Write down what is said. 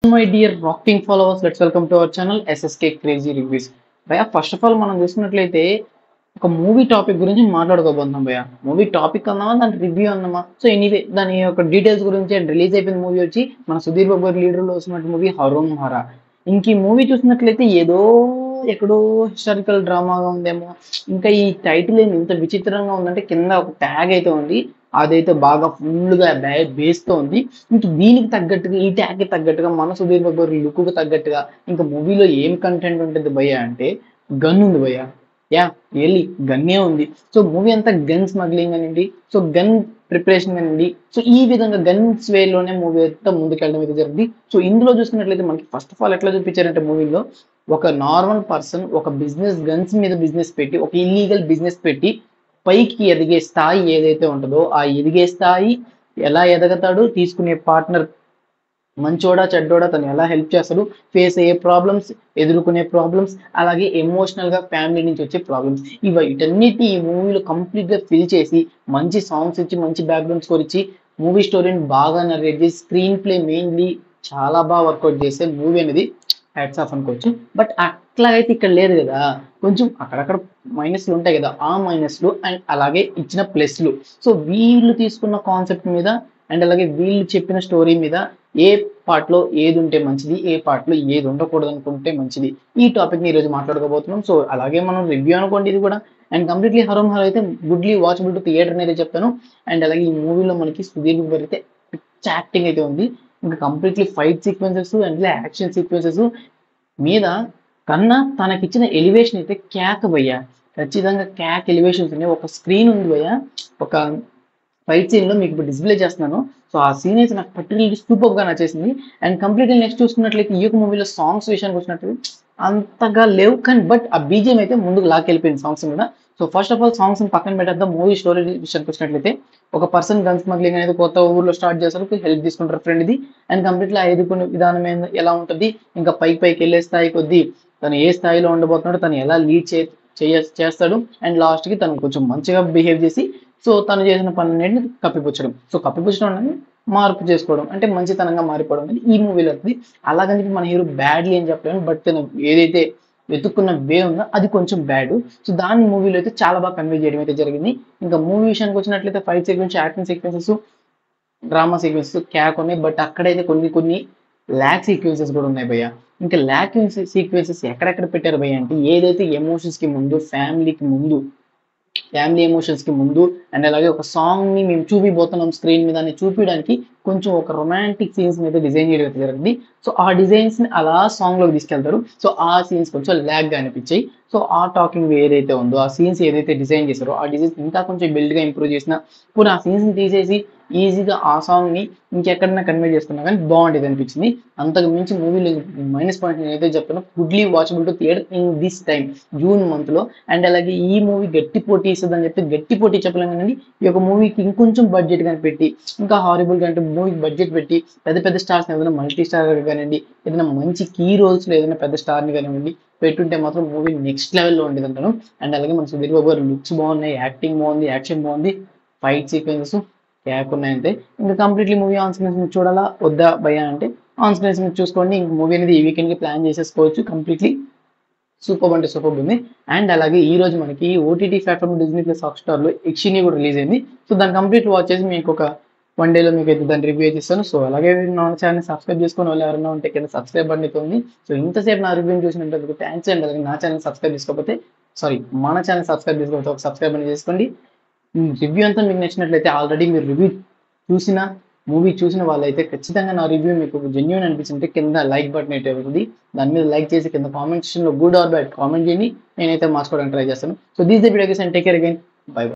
My dear rocking followers, let's welcome to our channel SSK Crazy Reviews. భయ్యా first of all మనం చూసుకున్నట్లయితే ఒక movie topic గురించి మాట్లాడుకోబోతున్నాం భయ్యా. మూవీ టాపిక్ అందామా దాని రివ్యూ అందామా? సో ఎనీవే దాని యొక్క డీటెయిల్స్ గురించి అండ్ రిలీజ్ అయిపోయిన మూవీ వచ్చి మన సుధీర్ బాబు గారి లీడర్లో వస్తున్నట్టు మూవీ హరోం హరా. ఇంక ఈ మూవీ చూసినట్లయితే ఏదో ఎక్కడో హిస్టారికల్ డ్రామాగా ఉందేమో. ఇంకా ఈ టైటిల్ ఏంది ఇంత విచిత్రంగా ఉందంటే కింద ఒక ట్యాగ్ అయితే ఉంది, అదైతే బాగా ఫుల్గా బేస్తో ఉంది. ఇంక దీనికి తగ్గట్టుగా ఈ ట్యాగ్కి తగ్గట్టుగా మన సుధీర్ బాబు గారి లుక్కు తగ్గట్టుగా ఇంకా మూవీలో ఏం కంటెంట్ ఉంటుంది భయ్య అంటే గన్ ఉంది భయ్య. యా రియల్లీ గన్నే ఉంది. సో మూవీ అంతా గన్ స్మగ్లింగ్ అనండి, సో గన్ ప్రిపరేషన్ అనండి. సో ఈ విధంగా గన్స్ వేలోనే మూవీ అంతా ముందుకెళ్ళడం అయితే జరిగింది. సో ఇందులో చూసుకున్నట్లయితే మనకి ఫస్ట్ ఆఫ్ ఆల్ ఎట్లా చూపించారంటే మూవీలో ఒక నార్మల్ పర్సన్ ఒక బిజినెస్ గన్స్ మీద బిజినెస్ పెట్టి ఒక ఇల్లీగల్ బిజినెస్ పెట్టి పైకి ఎదిగే స్థాయి ఏదైతే ఉంటుందో ఆ ఎదిగే స్థాయి ఎలా ఎదగతాడు, తీసుకునే పార్ట్నర్ మంచోడా చెడ్డోడా తను ఎలా హెల్ప్ చేస్తాడు, ఫేస్ అయ్యే ప్రాబ్లమ్స్, ఎదుర్కొనే ప్రాబ్లమ్స్, అలాగే ఎమోషనల్ గా ఫ్యామిలీ నుంచి వచ్చే ప్రాబ్లమ్స్, వీటన్నిటి ఈ మూవీలో కంప్లీట్ గా ఫిల్ చేసి మంచి సాంగ్స్ ఇచ్చి మంచి బ్యాక్గ్రౌండ్ స్కోర్ ఇచ్చి మూవీ స్టోరీని బాగా నరేట్ చేసి స్క్రీన్ ప్లే మెయిన్లీ చాలా బాగా వర్కౌట్ చేసే మూవీ అనేది హ్యాట్స్ ఆఫ్ అనుకోవచ్చు. బట్ అట్లాగైతే ఇక్కడ లేదు కదా, కొంచెం అక్కడక్కడ మైనస్లు ఉంటాయి కదా, ఆ మైనస్లు అండ్ అలాగే ఇచ్చిన ప్లస్లు. సో వీళ్ళు తీసుకున్న కాన్సెప్ట్ మీద అండ్ అలాగే వీళ్ళు చెప్పిన స్టోరీ మీద ఏ పార్ట్లో ఏది ఉంటే మంచిది, ఏ పార్ట్లో ఏది ఉండకూడదు అనుకుంటే మంచిది, ఈ టాపిక్ని ఈరోజు మాట్లాడుకోబోతున్నాం. సో అలాగే మనం రివ్యూ అనుకోండి ఇది కూడా. అండ్ కంప్లీట్లీ హరోం హరో అయితే గుడ్లీ వాచబుల్ టు థియేటర్ అనేది చెప్తాను. అండ్ అలాగే ఈ మూవీలో మనకి సుధీర్ బాబు అయితే పిచ్ యాక్టింగ్ అయితే ఉంది. ఇంకా completely fight sequences and action sequences మీద కన్నా తనకిచ్చిన ఎలివేషన్ అయితే క్యాక్ భయ్య. ఖచ్చితంగా క్యాక్ ఎలివేషన్స్ ఉన్నాయి. ఒక స్క్రీన్ ఉంది భయ్య, ఒక ఫైట్ సీన్ లో మీకు ఇప్పుడు డిస్ప్లే చేస్తున్నాను. సో ఆ సీన్ అయితే నాకు పర్టికులర్లీ సూపర్ గా నచ్చేసింది. అండ్ కంప్లీట్లీ నెక్స్ట్ చూసుకున్నట్లయితే ఈ యొక్క మూవీలో సాంగ్స్ విషయానికి వచ్చినట్టు అంతగా లేవు, కానీ బట్ ఆ బీజిఎం అయితే ముందుకు లాక్కెళ్ళిపోయింది సాంగ్స్ కూడా. So first of all songs పక్కన పెట్టేద్దాం. మూవీ స్టోరీ విషయానికి వచ్చినట్లయితే ఒక పర్సన్ గన్ స్మగ్లింగ్ అనేది కొత్త ఊర్లో స్టార్ట్ చేస్తారు, హెల్ప్ తీసుకుంటారు ఫ్రెండ్ ఇది. అండ్ కంప్లీట్లీ ఎదుర్కొనే విధానం ఎలా ఉంటుంది, ఇంకా పైకి వెళ్ళే స్థాయి కొద్దీ తను ఏ స్థాయిలో ఉండబోతున్నాడు, తను ఎలా లీడ్ చేస్తాడు, అండ్ లాస్ట్ కి తను కొంచెం మంచిగా బిహేవ్ చేసి సో తను చేసిన పనులన్నింటిని కప్పిపుచ్చడం. సో కప్పిపుచ్చడం అనేది మార్పు చేసుకోవడం, అంటే మంచితనంగా మారిపోవడం అనేది ఈ మూవీలో ఉంది. అలాగని చెప్పి మన హీరో బ్యాడ్లీ అని చెప్పలేము, బట్ తను ఏదైతే వెతుక్కున్న వే ఉందో అది కొంచెం బ్యాడ్. సో దాని మూవీలో అయితే చాలా బాగా కన్వే చేయడం అయితే జరిగింది. ఇంకా మూవీ విషయానికి వచ్చినట్లయితే fight sequence, action sequences, drama sequences క్యాక్ ఉన్నాయి. బట్ అక్కడైతే కొన్ని ల్యాక్ సీక్వెన్సెస్ కూడా ఉన్నాయి భయ్య. ఇంకా ల్యాక్ సీక్వెన్సెస్ ఎక్కడెక్కడ పెట్టారు భయ్య అంటే ఏదైతే ఎమోషన్స్ కి ముందు, ఫ్యామిలీ ఎమోషన్స్ కి ముందు అండ్ అలాగే ఒక సాంగ్ ని మేము చూపిపోతున్నాం స్క్రీన్ మీద అని చూపించడానికి కొంచెం ఒక రొమాంటిక్ సీన్స్ మీద డిజైన్ చేయడం జరిగింది. సో ఆ డిజైన్స్ ని అలా సాంగ్ లోకి తీసుకెళ్తారు. సో ఆ సీన్స్ కొంచెం ల్యాగ్ గా అనిపించాయి. సో ఆ టాకింగ్ ఏదైతే ఉందో, ఆ సీన్స్ ఏదైతే డిజైన్ చేశారో ఆ డిజైన్స్ ఇంకా కొంచెం బిల్డ్ గా ఇంప్రూవ్ చేసిన, ఇప్పుడు ఆ సీన్స్ ని తీసేసి ఈజీగా ఆ సాంగ్ ని ఇంకెక్కడైనా కన్వే చేసుకున్నా కానీ బాగుండేది అనిపించింది. అంతకు మించి మూవీలో మైనస్ పాయింట్ నేను ఏదైతే చెప్తానో goodly watchable to theatre in this time June month లో. అండ్ అలాగే ఈ మూవీ గట్టి పోటీ ఇస్తుంది అని చెప్పి గట్టి పోటీ చెప్పలేము కానీ ఈ యొక్క మూవీకి ఇంకొంచెం బడ్జెట్ కానీ పెట్టి, ఇంకా హారిబుల్ గా అంటే మూవీకి బడ్జెట్ పెట్టి పెద్ద స్టార్స్ ఏదైనా మల్టీ స్టార్ కానివ్వండి, ఏదైనా మంచి కీ రోల్స్ లో ఏదైనా పెద్ద స్టార్ ని కానివ్వండి పెట్టుంటే మాత్రం మూవీ నెక్స్ట్ లెవెల్లో ఉండేది అంటాను. అండ్ అలాగే మన సుధీర్ బాబు గారు లుక్స్ బాగున్నాయి, యాక్టింగ్ బాగుంది, యాక్షన్ బాగుంది, ఫైట్ సీక్వెన్సెస్ క్యాక్ ఉన్నాయంటే ఇంకా కంప్లీట్లీ మూవీ ఆన్ స్క్రీన్స్ మీద చూడాలా వద్దా భయ్యా అంటే ఆన్ స్క్రీన్స్ మీద చూసుకోండి. ఇంక మూవీ అనేది ఈ వీకెండ్ కి ప్లాన్ చేసేసుకోవచ్చు. కంప్లీట్లీ సూపర్ అంటే సూపర్ ఉంది. అండ్ అలాగే ఈ రోజు మనకి OTT platform Disney plus Hotstar లో ఎక్షిని కూడా రిలీజ్ అయింది. సో దాని కంప్లీట్ వాచ్ చేసి మీకు ఒక 1 డేలో మీకు అయితే దాన్ని రివ్యూ చేస్తాను. సో అలాగే నా ఛానల్ సబ్స్క్రైబ్ చేసుకుని వాళ్ళు ఎవరైనా ఉంటే కింద సబ్స్క్రైబ్ బటన్ అయితే ఉంది. సో ఇంతసేపు నా రివ్యూ చూసినట్టు థ్యాంక్స్. అండ్ అలాగే నా ఛానల్ సబ్స్క్రైబ్ చేసుకోకపోతే మన ఛానల్ సబ్స్క్రైబ్ చేసుకోకపోతే ఒక సబ్స్క్రైబ్ అని చేసుకోండి. రివ్యూ అంతా మీకు నచ్చినట్లయితే ఆల్రెడీ మీరు రివ్యూ మూవీ చూసిన వాళ్ళైతే ఖచ్చితంగా నా రివ్యూ మీకు జెన్యూన్ అనిపించింటే కింద లైక్ బటన్ అయితే ఉంటుంది, దాని మీద లైక్ చేసి కింద కామెంట్ సెక్షన్ లో గుడ్ ఆర్ బ్యాడ్ కామెంట్ చేయండి. నేనైతే మార్చుకోవడానికి ట్రై చేస్తాను. So these the video, take care again, by by.